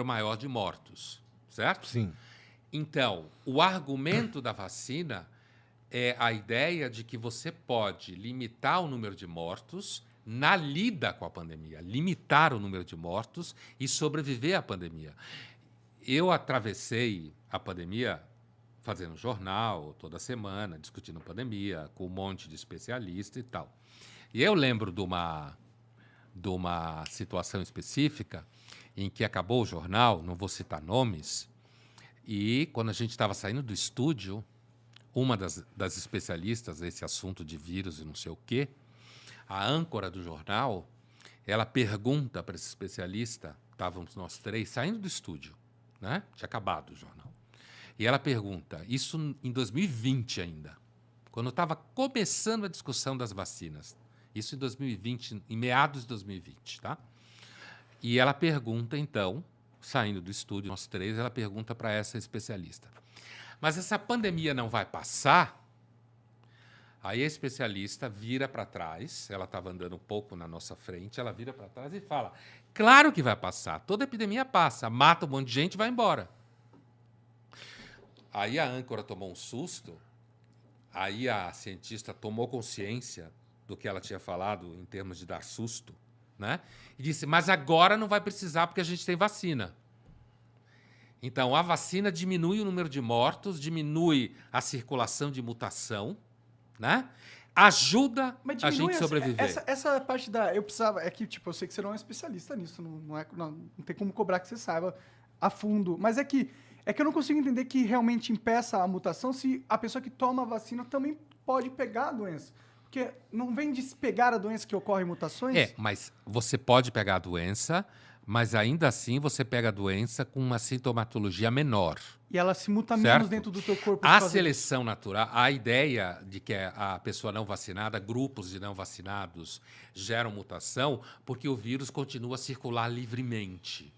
maior de mortos, certo? Sim. Então, o argumento da vacina é a ideia de que você pode limitar o número de mortos na lida com a pandemia, limitar o número de mortos e sobreviver à pandemia. Eu atravessei a pandemia fazendo jornal toda semana, discutindo pandemia, com um monte de especialista e tal. E eu lembro de uma situação específica em que acabou o jornal, não vou citar nomes, e quando a gente estava saindo do estúdio, uma das especialistas nesse assunto de vírus e não sei o quê, a âncora do jornal, ela pergunta para esse especialista, estávamos nós três saindo do estúdio, né? Tinha acabado o jornal. E ela pergunta, isso em 2020 ainda, quando estava começando a discussão das vacinas, isso em 2020, em meados de 2020, tá? E ela pergunta, então, saindo do estúdio, nós três, ela pergunta para essa especialista, mas essa pandemia não vai passar? Aí a especialista vira para trás, ela estava andando um pouco na nossa frente, ela vira para trás e fala, claro que vai passar, toda epidemia passa, mata um monte de gente e vai embora. Aí a âncora tomou um susto, aí a cientista tomou consciência do que ela tinha falado em termos de dar susto, né? E disse, mas agora não vai precisar porque a gente tem vacina. Então, a vacina diminui o número de mortos, diminui a circulação de mutação, né? Ajuda a gente a sobreviver. Essa parte da... Eu precisava... É que, tipo, eu sei que você não é um especialista nisso, não tem como cobrar que você saiba a fundo. Mas é que eu não consigo entender que realmente impeça a mutação se a pessoa que toma a vacina também pode pegar a doença. Porque não vem de se pegar a doença que ocorre mutações? É, mas você pode pegar a doença, mas ainda assim você pega a doença com uma sintomatologia menor. E ela se muta certo? menos dentro do teu corpo. A seleção natural, a ideia de que a pessoa não vacinada, grupos de não vacinados geram mutação, porque o vírus continua a circular livremente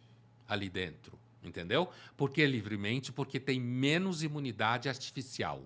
ali dentro, entendeu? Por que livremente? Porque tem menos imunidade artificial,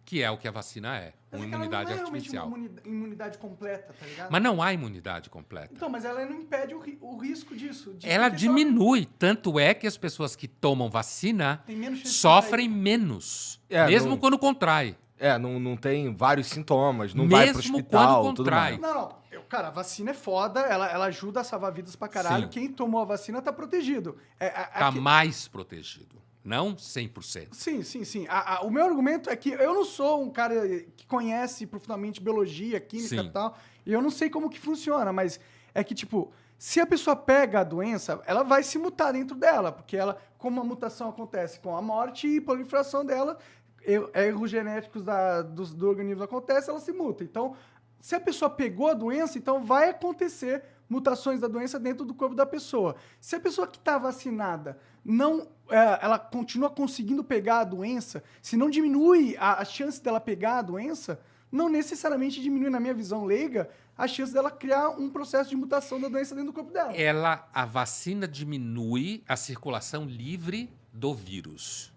que é o que a vacina é, uma imunidade artificial. Uma imunidade completa, tá ligado? Mas não há imunidade completa. Então, mas ela não impede o risco disso. Ela diminui, tanto é que as pessoas que tomam vacina sofrem menos, mesmo quando contrai. Não tem vários sintomas, não vai pro hospital, quando contrai. Não. Cara, a vacina é foda, ela ajuda a salvar vidas pra caralho. Sim. Quem tomou a vacina tá protegido. Tá mais protegido. Não 100%. Sim. O meu argumento é que eu não sou um cara que conhece profundamente biologia, química e tal, e eu não sei como que funciona, mas é que, tipo, se a pessoa pega a doença, ela vai se mutar dentro dela, porque ela, como a mutação acontece com a morte e proliferação dela, erros genéticos do organismo acontecem, ela se muta. Então, se a pessoa pegou a doença, então vai acontecer mutações da doença dentro do corpo da pessoa. Se a pessoa que está vacinada ela continua conseguindo pegar a doença, se não diminui a chance dela pegar a doença, não necessariamente diminui, na minha visão leiga, a chance dela criar um processo de mutação da doença dentro do corpo dela. A vacina diminui a circulação livre do vírus.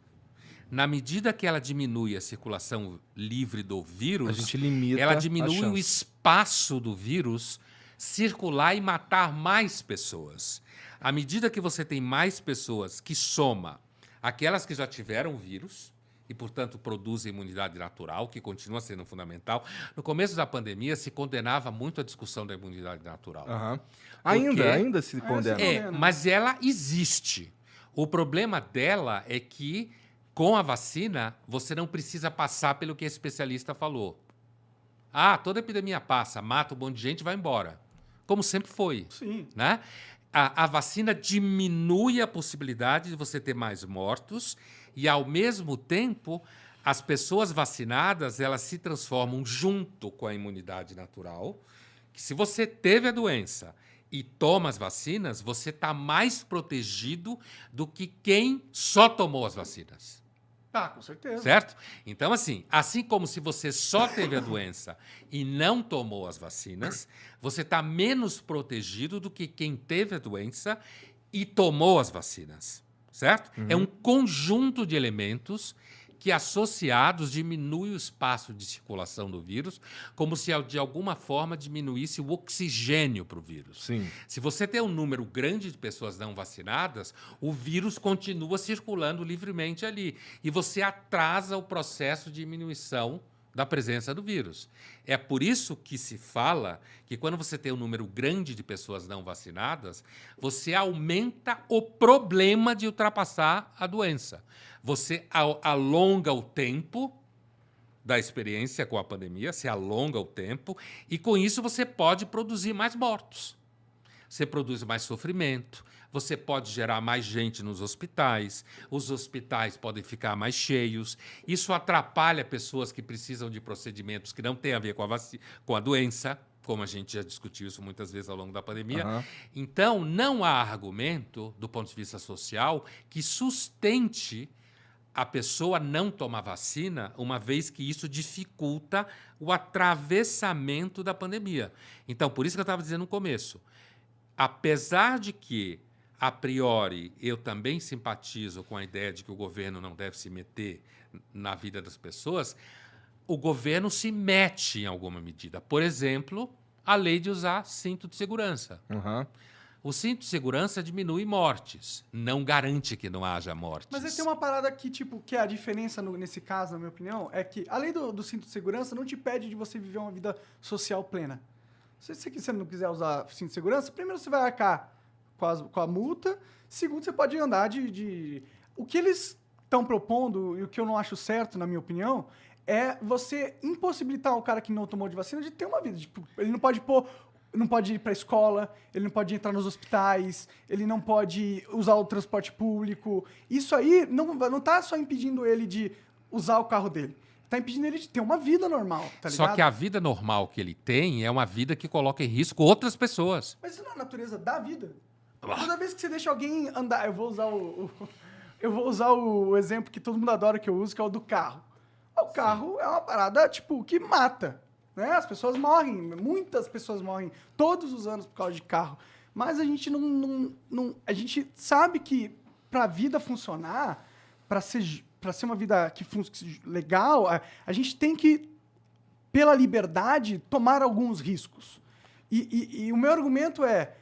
Na medida que ela diminui a circulação livre do vírus, a gente limita ela diminui o espaço do vírus circular e matar mais pessoas. À medida que você tem mais pessoas que soma aquelas que já tiveram o vírus e, portanto, produzem imunidade natural, que continua sendo fundamental. No começo da pandemia, se condenava muito a discussão da imunidade natural. Uhum. Ainda se condena. Mas ela existe. O problema dela é que, com a vacina, você não precisa passar pelo que a especialista falou. Toda epidemia passa, mata um monte de gente e vai embora. Como sempre foi. Sim. Né? A vacina diminui a possibilidade de você ter mais mortos e, ao mesmo tempo, as pessoas vacinadas elas se transformam junto com a imunidade natural, que se você teve a doença e toma as vacinas, você está mais protegido do que quem só tomou as vacinas. Com certeza. Certo? Então, assim como se você só teve a doença e não tomou as vacinas, você está menos protegido do que quem teve a doença e tomou as vacinas. Certo? É um conjunto de elementos que associados diminuem o espaço de circulação do vírus, como se de alguma forma diminuísse o oxigênio para o vírus. Sim. Se você tem um número grande de pessoas não vacinadas, o vírus continua circulando livremente ali e você atrasa o processo de diminuição da presença do vírus. É por isso que se fala que quando você tem um número grande de pessoas não vacinadas, você aumenta o problema de ultrapassar a doença. Você alonga o tempo da experiência com a pandemia, se alonga o tempo, e com isso você pode produzir mais mortos. Você produz mais sofrimento, você pode gerar mais gente nos hospitais, os hospitais podem ficar mais cheios, isso atrapalha pessoas que precisam de procedimentos que não têm a ver com a doença, como a gente já discutiu isso muitas vezes ao longo da pandemia. Uhum. Então, não há argumento, do ponto de vista social, que sustente a pessoa não tomar vacina, uma vez que isso dificulta o atravessamento da pandemia. Então, por isso que eu estava dizendo no começo, apesar de que, a priori, eu também simpatizo com a ideia de que o governo não deve se meter na vida das pessoas, o governo se mete em alguma medida. Por exemplo, a lei de usar cinto de segurança. Uhum. O cinto de segurança diminui mortes, não garante que não haja mortes. Mas tem uma parada que, tipo, que é a diferença nesse caso, na minha opinião, é que a lei do cinto de segurança não te impede de você viver uma vida social plena. Se você não quiser usar cinto de segurança, primeiro você vai arcar com a multa, segundo você pode andar O que eles estão propondo, e o que eu não acho certo, na minha opinião, é você impossibilitar o cara que não tomou de vacina de ter uma vida. Tipo, ele não pode ir para a escola, ele não pode entrar nos hospitais, ele não pode usar o transporte público. Isso aí não tá só impedindo ele de usar o carro dele. Tá impedindo ele de ter uma vida normal, tá ligado? Só que a vida normal que ele tem é uma vida que coloca em risco outras pessoas. Mas isso não é a natureza da vida. Toda vez que você deixa alguém andar... Eu vou usar o exemplo que todo mundo adora que eu uso, que é o do carro. O carro é uma parada, tipo, que mata. Né? As pessoas morrem, muitas pessoas morrem todos os anos por causa de carro. Mas a gente a gente sabe que para a vida funcionar, para ser uma vida que legal, a gente tem que, pela liberdade, tomar alguns riscos. E o meu argumento é,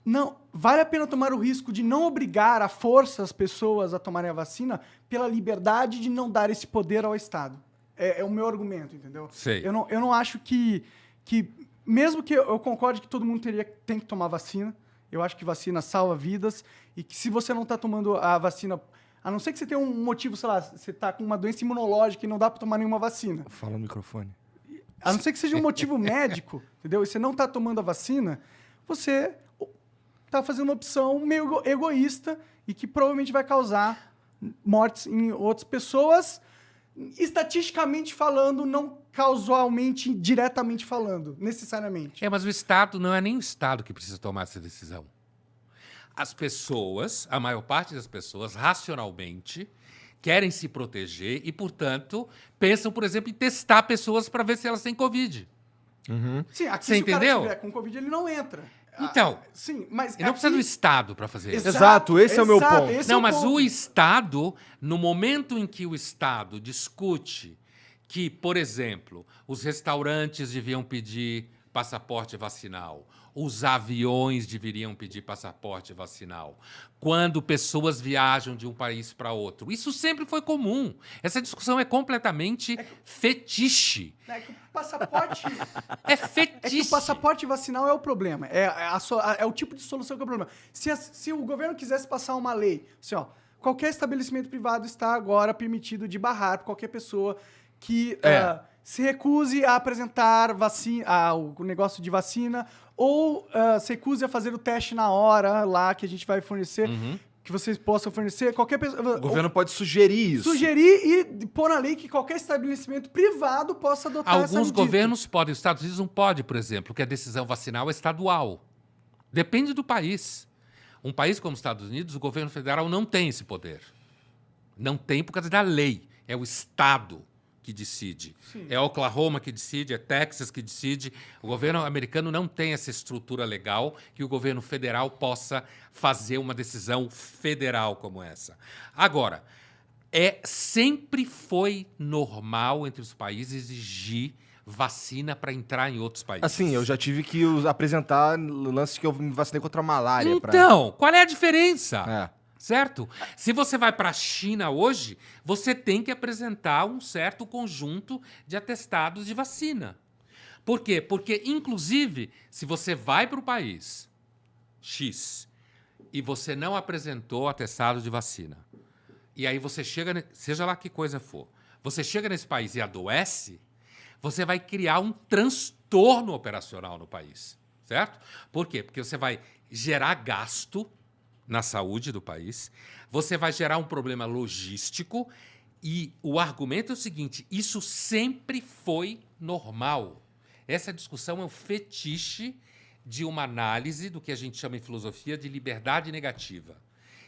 não vale a pena tomar o risco de não obrigar à força as pessoas a tomarem a vacina pela liberdade de não dar esse poder ao Estado. É o meu argumento, entendeu? Sei. Eu não acho que mesmo que eu concorde que todo mundo tem que tomar vacina, eu acho que vacina salva vidas, e que se você não está tomando a vacina, a não ser que você tenha um motivo, sei lá, você está com uma doença imunológica e não dá para tomar nenhuma vacina. Fala no microfone. A não ser que seja um motivo médico, entendeu? E você não está tomando a vacina, você está fazendo uma opção meio egoísta e que provavelmente vai causar mortes em outras pessoas, estatisticamente falando, não causalmente, diretamente falando, necessariamente. Mas o Estado não é nem o Estado que precisa tomar essa decisão. As pessoas, a maior parte das pessoas, racionalmente, querem se proteger e, portanto, pensam, por exemplo, em testar pessoas para ver se elas têm Covid. Uhum. Sim, aqui Você se entendeu? o cara tiver com Covid, ele não entra. Então, Sim, mas e não precisa do Estado para fazer isso. Exato, esse é o meu ponto. esse é Não, o mas ponto. o Estado, no momento em que o Estado discute que, por exemplo, os restaurantes deviam pedir passaporte vacinal, os aviões deveriam pedir passaporte vacinal, quando pessoas viajam de um país para outro. Isso sempre foi comum. Essa discussão é completamente fetiche. É que o passaporte... É fetiche. É que o passaporte vacinal é o problema. É o tipo de solução que é o problema. Se o governo quisesse passar uma lei, assim, ó, qualquer estabelecimento privado está agora permitido de barrar qualquer pessoa que se recuse a apresentar o negócio de vacina ou se recuse a fazer o teste na hora lá que a gente vai fornecer, que vocês possam fornecer. Qualquer pessoa... O governo pode sugerir isso. Sugerir e pôr na lei que qualquer estabelecimento privado possa adotar essa medida. Alguns governos podem, os Estados Unidos não pode, por exemplo, que a decisão vacinal é estadual. Depende do país. Um país como os Estados Unidos, o governo federal não tem esse poder. Não tem por causa da lei. É o Estado que decide. Sim. É Oklahoma que decide, é Texas que decide. O governo americano não tem essa estrutura legal que o governo federal possa fazer uma decisão federal como essa. Agora, Sempre foi normal entre os países exigir vacina para entrar em outros países. Assim, eu já tive que apresentar lances que eu me vacinei contra a malária. Então, qual é a diferença? É. Certo? Se você vai para a China hoje, você tem que apresentar um certo conjunto de atestados de vacina. Por quê? Porque, inclusive, se você vai para o país X e você não apresentou atestado de vacina, e aí você chega, seja lá que coisa for, você chega nesse país e adoece, você vai criar um transtorno operacional no país, certo? Por quê? Porque você vai gerar gasto na saúde do país, você vai gerar um problema logístico e o argumento é o seguinte, isso sempre foi normal. Essa discussão é um fetiche de uma análise do que a gente chama em filosofia de liberdade negativa,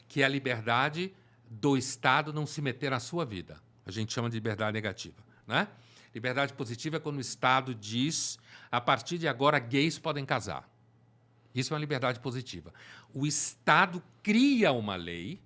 que é a liberdade do Estado não se meter na sua vida. A gente chama de liberdade negativa, né? Liberdade positiva é quando o Estado diz, a partir de agora, gays podem casar. Isso é uma liberdade positiva. O Estado cria uma lei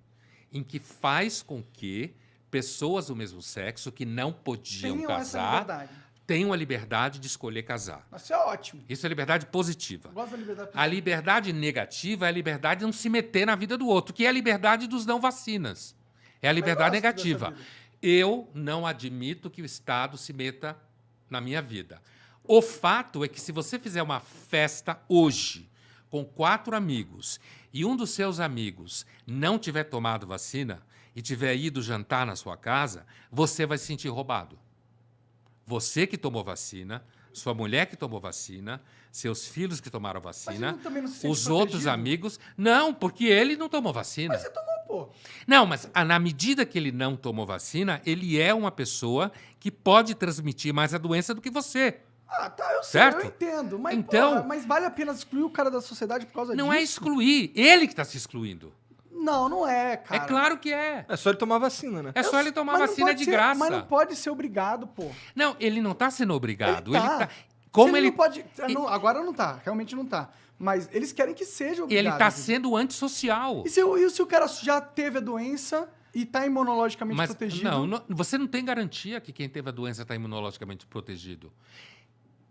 em que faz com que pessoas do mesmo sexo que não podiam casar tenham a liberdade de escolher casar. Isso é ótimo. Isso é liberdade positiva. Eu gosto da liberdade positiva. A liberdade negativa é a liberdade de não se meter na vida do outro, que é a liberdade dos não vacinas. É a liberdade negativa. Eu não admito que o Estado se meta na minha vida. O fato é que se você fizer uma festa hoje com 4 amigos e um dos seus amigos não tiver tomado vacina e tiver ido jantar na sua casa, você vai se sentir roubado. Você que tomou vacina, sua mulher que tomou vacina, seus filhos que tomaram vacina, os outros amigos... Não, porque ele não tomou vacina. Mas você tomou, pô. Não, mas na medida que ele não tomou vacina, ele é uma pessoa que pode transmitir mais a doença do que você. Ah, tá, eu sei, certo? eu entendo. Mas, então, porra, mas vale a pena excluir o cara da sociedade por causa disso? Não é excluir, ele que está se excluindo. Não, não é, cara. É claro que é. É só ele tomar vacina, né? É só ele tomar vacina de graça. Mas não pode ser obrigado, pô. Não, ele não está sendo obrigado. Ele tá. Como ele não pode... Agora não tá, realmente não tá. Mas eles querem que seja obrigado. Ele está sendo antissocial. E se o cara já teve a doença e está imunologicamente protegido? Não, você não tem garantia que quem teve a doença está imunologicamente protegido.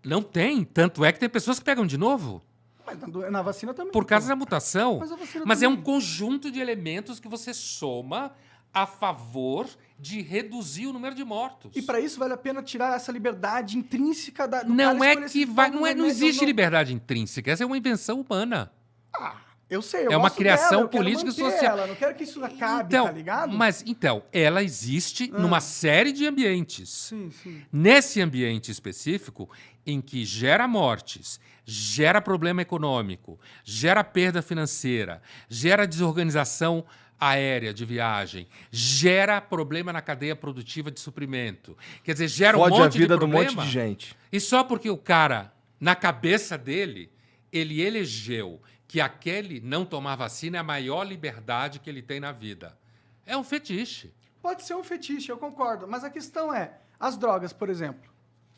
Não tem. Tanto é que tem pessoas que pegam de novo. Mas na vacina também. Por causa da mutação. Mas é um também. conjunto de elementos que você soma a favor de reduzir o número de mortos. E para isso vale a pena tirar essa liberdade intrínseca do não cara é que vai, não existe liberdade intrínseca. Essa é uma invenção humana. Ah, eu sei. É uma criação política e social. Eu não quero que isso acabe, então, tá ligado? Mas então, ela existe numa série de ambientes. Sim, sim. Nesse ambiente específico, em que gera mortes, gera problema econômico, gera perda financeira, gera desorganização aérea de viagem, gera problema na cadeia produtiva de suprimento. Quer dizer, gera um monte de problema. Fode a vida de um monte de gente. E só porque o cara, na cabeça dele, ele elegeu que aquele não tomar vacina é a maior liberdade que ele tem na vida. É um fetiche. Pode ser um fetiche, eu concordo. Mas a questão é, as drogas, por exemplo.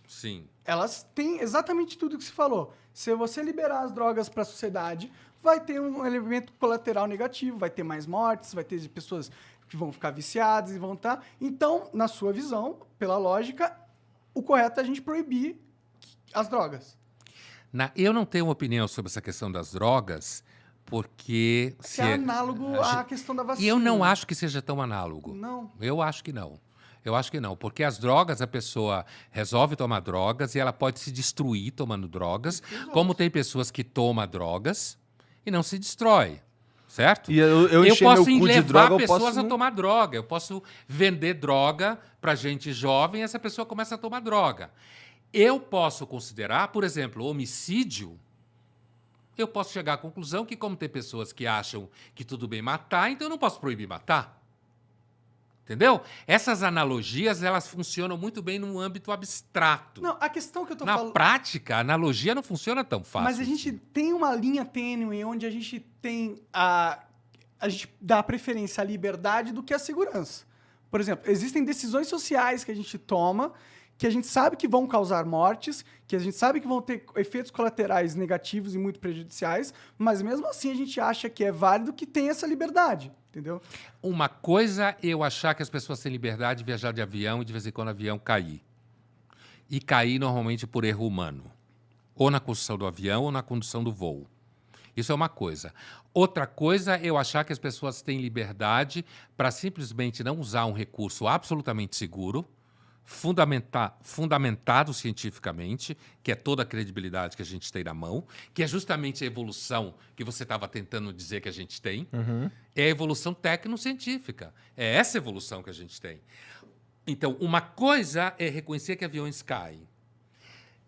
Sim. Elas têm exatamente tudo que você falou. Se você liberar as drogas para a sociedade, vai ter um elemento colateral negativo, vai ter mais mortes, vai ter pessoas que vão ficar viciadas e vão estar... Então, na sua visão, pela lógica, o correto é a gente proibir as drogas. Eu não tenho opinião sobre essa questão das drogas, porque... Se é análogo à questão da vacina. E eu não acho que seja tão análogo. Não. Eu acho que não. Eu acho que não, porque as drogas, a pessoa resolve tomar drogas e ela pode se destruir tomando drogas, como tem pessoas que tomam drogas e não se destrói, certo? E eu posso meu cu de levar droga, pessoas a tomar droga, eu posso vender droga para gente jovem e essa pessoa começa a tomar droga. Eu posso considerar, por exemplo, homicídio, eu posso chegar à conclusão que como tem pessoas que acham que tudo bem matar, então eu não posso proibir matar. Entendeu? Essas analogias, elas funcionam muito bem num âmbito abstrato. Não, a questão que eu tô falando... Na prática, a analogia não funciona tão fácil. Mas a gente tem uma linha tênue onde a gente tem a gente dá preferência à liberdade do que à segurança. Por exemplo, existem decisões sociais que a gente toma que a gente sabe que vão causar mortes, que a gente sabe que vão ter efeitos colaterais negativos e muito prejudiciais, mas mesmo assim a gente acha que é válido que tenha essa liberdade, entendeu? Uma coisa é eu achar que as pessoas têm liberdade de viajar de avião e de vez em quando o avião cair. E cair normalmente por erro humano. Ou na construção do avião ou na condução do voo. Isso é uma coisa. Outra coisa é eu achar que as pessoas têm liberdade para simplesmente não usar um recurso absolutamente seguro, fundamentado cientificamente, que é toda a credibilidade que a gente tem na mão, que é justamente a evolução que você estava tentando dizer que a gente tem, é a evolução tecnocientífica. É essa evolução que a gente tem. Então, uma coisa é reconhecer que aviões caem.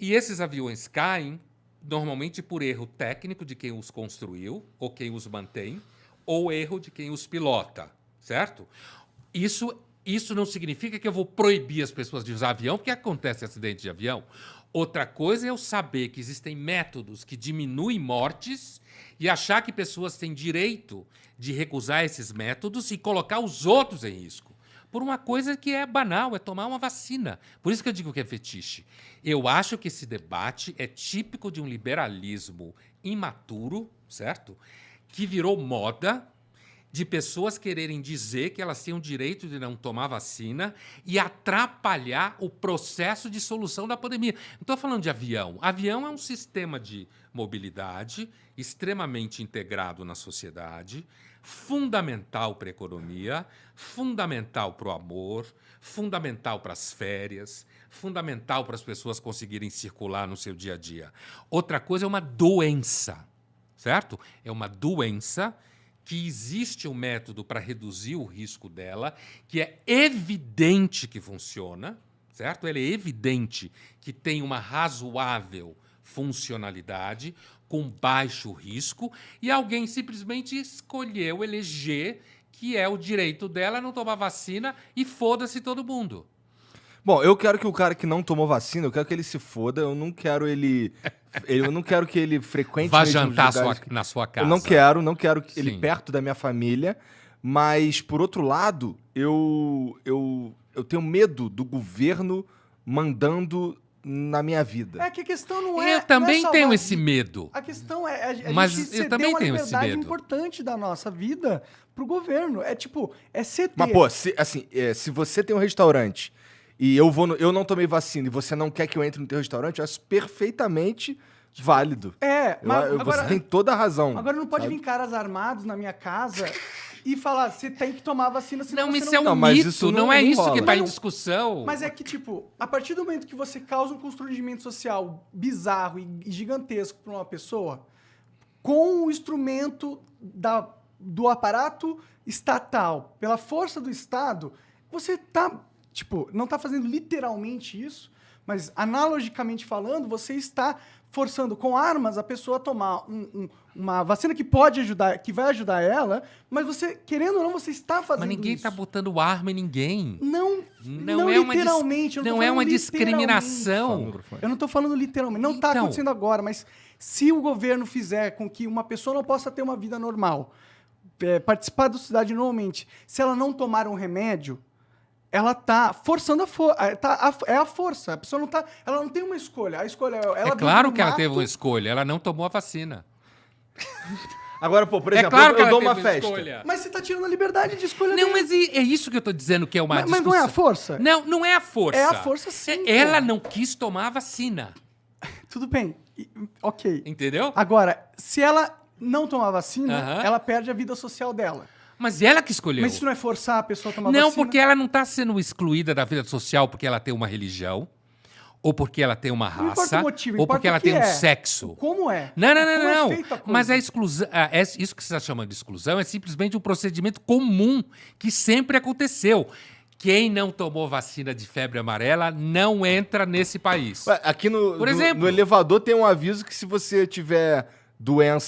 E esses aviões caem normalmente por erro técnico de quem os construiu, ou quem os mantém, ou erro de quem os pilota, certo? Isso não significa que eu vou proibir as pessoas de usar avião, porque acontece acidente de avião. Outra coisa é eu saber que existem métodos que diminuem mortes e achar que pessoas têm direito de recusar esses métodos e colocar os outros em risco. Por uma coisa que é banal, é tomar uma vacina. Por isso que eu digo que é fetiche. Eu acho que esse debate é típico de um liberalismo imaturo, certo? Que virou moda de pessoas quererem dizer que elas têm o direito de não tomar vacina e atrapalhar o processo de solução da pandemia. Não estou falando de avião. Avião é um sistema de mobilidade extremamente integrado na sociedade, fundamental para a economia, fundamental para o amor, fundamental para as férias, fundamental para as pessoas conseguirem circular no seu dia a dia. Outra coisa é uma doença, certo? É uma doença que existe um método para reduzir o risco dela, que é evidente que funciona, certo? Ele é evidente que tem uma razoável funcionalidade, com baixo risco, e alguém simplesmente escolheu eleger que é o direito dela não tomar vacina e foda-se todo mundo. Bom, eu quero que o cara que não tomou vacina, eu quero que ele se foda, eu não quero ele... Eu não quero que ele frequente... Vá jantar na sua casa. Eu não quero ele Sim. perto da minha família, mas, por outro lado, eu tenho medo do governo mandando na minha vida. É que a questão não é... Eu também não é tenho salvar esse medo. A questão é a Mas gente eu cedeu também uma tenho esse liberdade medo. importante da nossa vida pro governo. É tipo, é ceder. Mas, pô, se você tem um restaurante e eu não tomei vacina e você não quer que eu entre no teu restaurante, eu acho perfeitamente válido. Mas Você tem toda a razão. Agora não pode sabe? vir caras armados na minha casa e falar, você tem que tomar vacina, senão Não, você isso não... é um Não, mas mito, isso não não é isso rola. que está em Mas- discussão. Mas é que, tipo, a partir do momento que você causa um constrangimento social bizarro e gigantesco para uma pessoa, com o instrumento do aparato estatal, pela força do Estado, você tá, tipo, não tá fazendo literalmente isso, mas analogicamente falando, você está forçando com armas a pessoa a tomar uma vacina que pode ajudar, que vai ajudar ela, mas você, querendo ou não, você está fazendo Mas ninguém isso. está botando arma em ninguém. Não é uma literalmente. eu não tô é falando uma literalmente. discriminação. Eu não tô falando literalmente. Não tá Então. acontecendo agora, mas se o governo fizer com que uma pessoa não possa ter uma vida normal, participar da sociedade normalmente, se ela não tomar um remédio, ela tá forçando é a força. A pessoa não tá, ela não tem uma escolha. A escolha ela É vive claro no que ela mato, teve uma escolha, ela não tomou a vacina. Agora, pô, por É exemplo, claro que eu ela dou teve uma festa. escolha. Mas você tá tirando a liberdade de escolha Não, dele. mas é isso que eu estou dizendo que é uma Mas discussão. não é a força? Não, não é a força. É a força sim, Ela pô. não quis tomar a vacina, Tudo bem. Ok. entendeu? Agora, se ela não tomar vacina, Aham. ela perde a vida social dela. Mas ela que escolheu. Mas isso não é forçar a pessoa a tomar Não, vacina? porque ela não está sendo excluída da vida social porque ela tem uma religião, ou porque ela tem uma Não importa raça, o motivo, ou importa porque o ela que tem um é. sexo. Como é? Não, não, Como não, é não. feita a coisa? Mas a exclusão, isso que você está chamando de exclusão é simplesmente um procedimento comum que sempre aconteceu. Quem não tomou vacina de febre amarela não entra nesse país. Ué, aqui Por exemplo. no elevador tem um aviso que se você tiver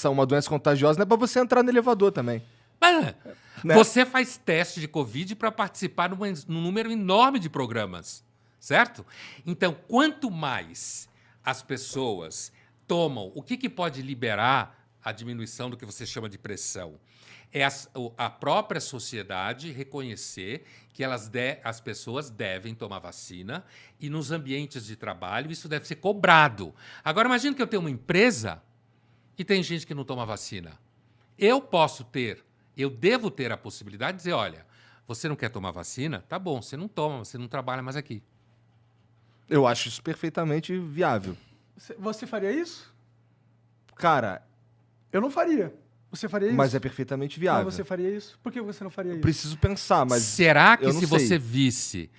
uma doença contagiosa, não é pra você entrar no elevador também. Mas, Né? você faz teste de Covid para participar num número enorme de programas, certo? Então, quanto mais as pessoas tomam, o que pode liberar a diminuição do que você chama de pressão? É a própria sociedade reconhecer que as pessoas devem tomar vacina e nos ambientes de trabalho isso deve ser cobrado. Agora, imagina que eu tenho uma empresa e tem gente que não toma vacina. Eu devo ter a possibilidade de dizer, olha, você não quer tomar vacina? Tá bom, você não toma, você não trabalha mais aqui. Eu acho isso perfeitamente viável. Você faria isso? Cara, Eu não faria. Você faria isso? mas é perfeitamente viável. Mas você faria isso? Por que você não faria isso? Preciso pensar, mas será que eu não se sei. você visse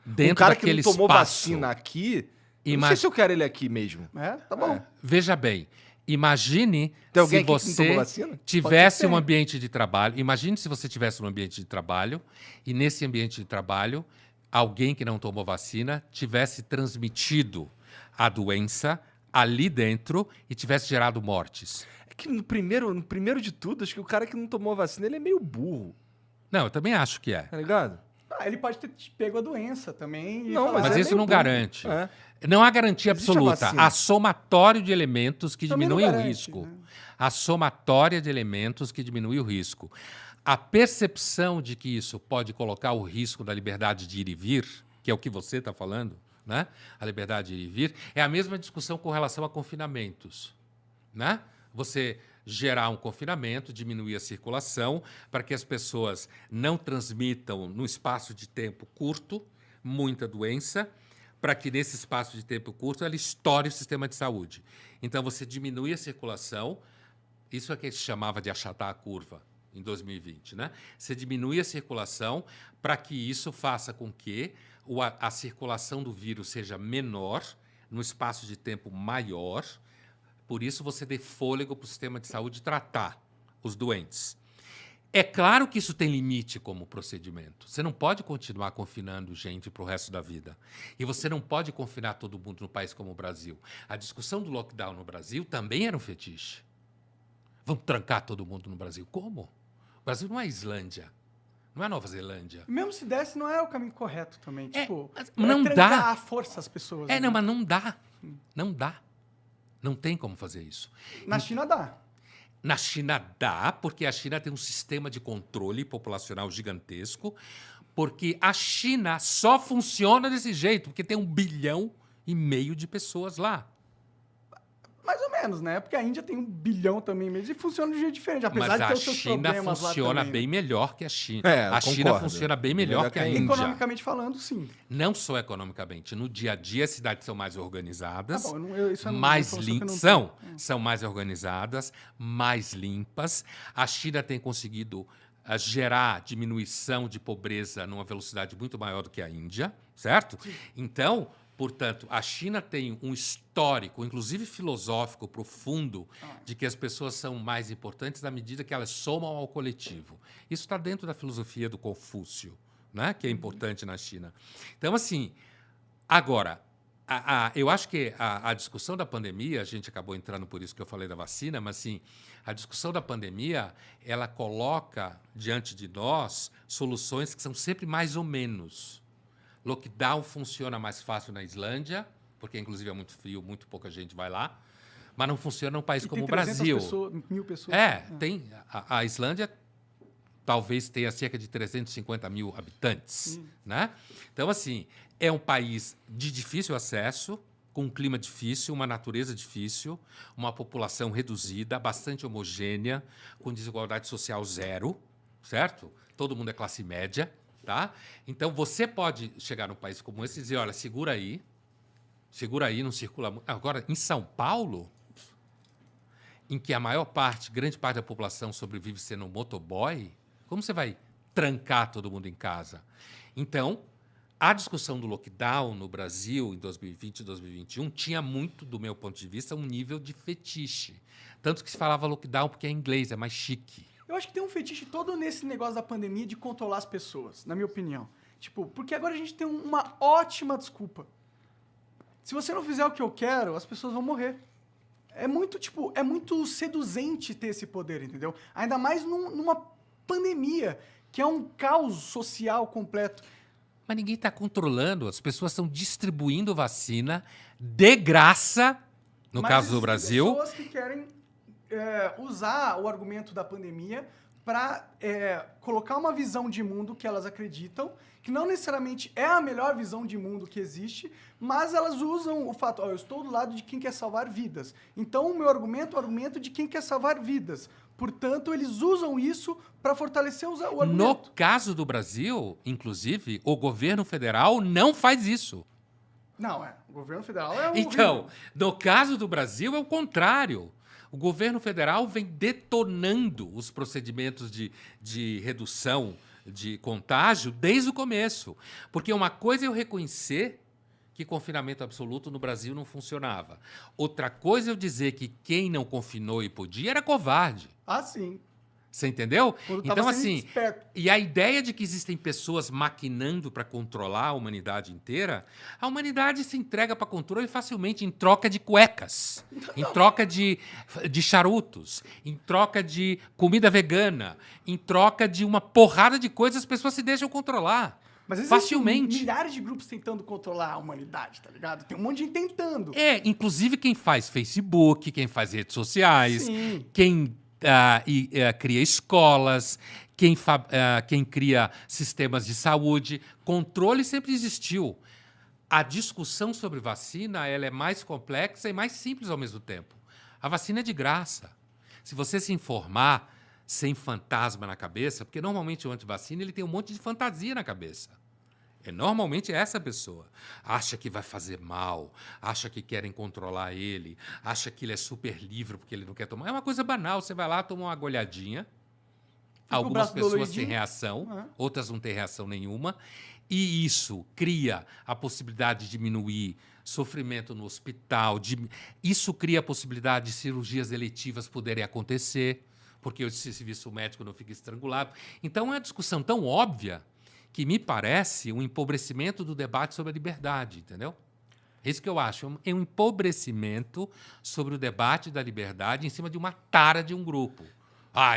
Um dentro cara que daquele não tomou espaço, vacina aqui, eu não sei se eu quero ele aqui mesmo. Tá bom. veja bem, imagine Tem alguém se aqui que não tomou você vacina? tivesse Pode um ser. ambiente de trabalho. Imagine se você tivesse um ambiente de trabalho e nesse ambiente de trabalho alguém que não tomou vacina tivesse transmitido a doença ali dentro e tivesse gerado mortes. É que no primeiro de tudo, acho que o cara que não tomou vacina, ele é meio burro, Não, eu também acho que é. tá ligado? Ele pode ter pego a doença também. Não, falar, Mas é isso meio não burro. garante. É. Não há garantia Existe a absoluta. vacina. Há somatório de elementos que Também não diminuem o garante, risco. né? A somatória de elementos que diminui o risco. A percepção de que isso pode colocar o risco da liberdade de ir e vir, que é o que você está falando, né? A liberdade de ir e vir, é a mesma discussão com relação a confinamentos. Né? Você gerar um confinamento, diminuir a circulação, para que as pessoas não transmitam, num espaço de tempo curto, muita doença, para que nesse espaço de tempo curto ela estoure o sistema de saúde. Então, você diminui a circulação, isso é que se chamava de achatar a curva em 2020. Né? Você diminui a circulação para que isso faça com que a circulação do vírus seja menor, no espaço de tempo maior. Por isso, você dê fôlego para o sistema de saúde tratar os doentes. É claro que isso tem limite como procedimento. Você não pode continuar confinando gente para o resto da vida. E você não pode confinar todo mundo no país como o Brasil. A discussão do lockdown no Brasil também era um fetiche. Vamos trancar todo mundo no Brasil. Como? O Brasil não é Islândia. Não é Nova Zelândia. Mesmo se desse, não é o caminho correto também. Tipo, mas não trancar dá. à força as pessoas. É, né? não, mas não dá. Não dá. Não tem como fazer isso. Na China dá. Na China dá, porque a China tem um sistema de controle populacional gigantesco, porque a China só funciona desse jeito, porque tem 1,5 bilhão de pessoas lá. Mais ou menos, né? Porque a Índia tem 1 bilhão também mesmo e funciona de um jeito diferente, apesar Mas de ter a os seus China problemas funciona lá também. bem melhor que a China. É, a China concordo. funciona bem melhor que a Índia. Economicamente falando, sim. Não só economicamente. No dia a dia, as cidades são mais organizadas, Tá bom, isso é mais informação que eu limpas. não tenho. São mais organizadas, mais limpas. A China tem conseguido gerar diminuição de pobreza numa velocidade muito maior do que a Índia, certo? Então, portanto, a China tem um histórico, inclusive filosófico, profundo, de que as pessoas são mais importantes na medida que elas somam ao coletivo. Isso está dentro da filosofia do Confúcio, né? Que é importante na China. Então, assim, agora, eu acho que a discussão da pandemia, a gente acabou entrando por isso que eu falei da vacina, mas assim, a discussão da pandemia, ela coloca diante de nós soluções que são sempre mais ou menos. Lockdown funciona mais fácil na Islândia, porque inclusive é muito frio, muito pouca gente vai lá, mas não funciona num país como o Brasil. 1.000 pessoas. Tem. A Islândia talvez tenha cerca de 350 mil habitantes. Né? Então, assim, é um país de difícil acesso, com um clima difícil, uma natureza difícil, uma população reduzida, bastante homogênea, com desigualdade social zero, certo? Todo mundo é classe média. Tá? Então, você pode chegar num país como esse e dizer, olha, segura aí, não circula muito. Agora, em São Paulo, em que a grande parte da população sobrevive sendo um motoboy, como você vai trancar todo mundo em casa? Então, a discussão do lockdown no Brasil em 2020 e 2021 tinha muito, do meu ponto de vista, um nível de fetiche. Tanto que se falava lockdown porque é inglês, é mais chique. Eu acho que tem um fetiche todo nesse negócio da pandemia de controlar as pessoas, na minha opinião. Tipo, porque agora a gente tem uma ótima desculpa. Se você não fizer o que eu quero, as pessoas vão morrer. É muito seduzente ter esse poder, entendeu? Ainda mais numa pandemia, que é um caos social completo. Mas ninguém está controlando, as pessoas estão distribuindo vacina de graça, no caso do Brasil. Pessoas que querem usar o argumento da pandemia para colocar uma visão de mundo que elas acreditam, que não necessariamente é a melhor visão de mundo que existe, mas elas usam o fato, eu estou do lado de quem quer salvar vidas. Então, o meu argumento é o argumento de quem quer salvar vidas. Portanto, eles usam isso para fortalecer o argumento. No caso do Brasil, inclusive, o governo federal não faz isso. Não, o governo federal é um... Então, no caso do Brasil, é o contrário. O governo federal vem detonando os procedimentos de redução de contágio desde o começo. Porque uma coisa é eu reconhecer que confinamento absoluto no Brasil não funcionava. Outra coisa é eu dizer que quem não confinou e podia era covarde. Ah, sim. Você entendeu? Quando Então, tava sendo assim, esperto. e a ideia de que existem pessoas maquinando para controlar a humanidade inteira, a humanidade se entrega para controle facilmente em troca de cuecas, em troca de charutos, em troca de comida vegana, em troca de uma porrada de coisas, as pessoas se deixam controlar. Mas existem facilmente. milhares de grupos tentando controlar a humanidade, tá ligado? Tem um monte de gente tentando. Inclusive quem faz Facebook, quem faz redes sociais, Sim. quem cria escolas, quem cria sistemas de saúde. Controle sempre existiu. A discussão sobre vacina ela é mais complexa e mais simples ao mesmo tempo. A vacina é de graça. Se você se informar sem fantasma na cabeça, porque normalmente o antivacina ele tem um monte de fantasia na cabeça. Normalmente é essa pessoa. Acha que vai fazer mal, acha que querem controlar ele, acha que ele é super livre porque ele não quer tomar. É uma coisa banal. Você vai lá, toma uma agulhadinha. Algumas pessoas têm reação, outras não têm reação nenhuma. E isso cria a possibilidade de diminuir sofrimento no hospital. Isso cria a possibilidade de cirurgias eletivas poderem acontecer, porque o serviço médico não fica estrangulado. Então, é uma discussão tão óbvia que me parece um empobrecimento do debate sobre a liberdade, entendeu? É isso que eu acho, é um empobrecimento sobre o debate da liberdade em cima de uma tara de um grupo.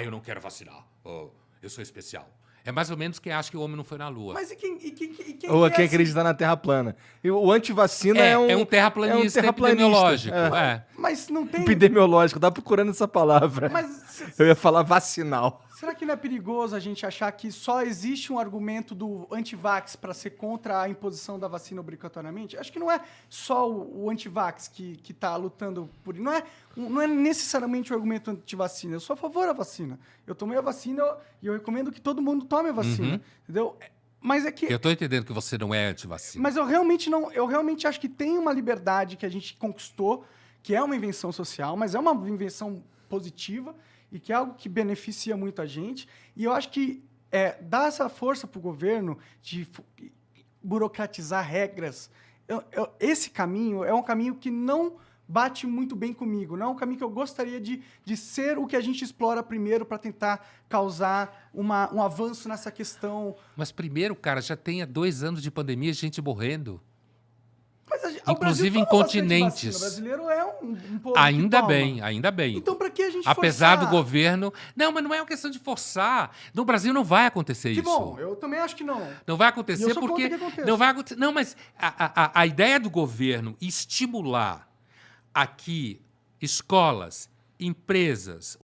Eu não quero vacinar, eu sou especial. É mais ou menos quem acha que o homem não foi na Lua. Mas quem Ou quem acredita na Terra plana. E o antivacina é um terraplanista epidemiológico. Mas não tem... Epidemiológico, tá procurando essa palavra. Eu ia falar vacinal. Será que não é perigoso a gente achar que só existe um argumento do antivax para ser contra a imposição da vacina obrigatoriamente? Acho que não é só o antivax que está lutando por isso. Não é necessariamente o argumento antivacina. Eu sou a favor da vacina. Eu tomei a vacina e eu recomendo que todo mundo tome a vacina. Entendeu? Mas é que... Eu estou entendendo que você não é antivacina. Mas eu realmente acho que tem uma liberdade que a gente conquistou, que é uma invenção social, mas é uma invenção positiva, e que é algo que beneficia muito a gente. E eu acho que dar essa força para o governo de burocratizar regras, esse caminho é um caminho que não bate muito bem comigo. Não é um caminho que eu gostaria de ser o que a gente explora primeiro para tentar causar um avanço nessa questão. Mas primeiro, cara, já tem 2 anos de pandemia, gente morrendo. Mas inclusive em continentes. O brasileiro é um povo ainda bem. Então, para que a gente Apesar forçar? do governo... Não, mas não é uma questão de forçar. No Brasil não vai acontecer isso. Que bom, eu também acho que não. Não vai acontecer E eu sou porque... contra que aconteça. Não vai acontecer. Não, mas a ideia do governo estimular aqui escolas, empresas,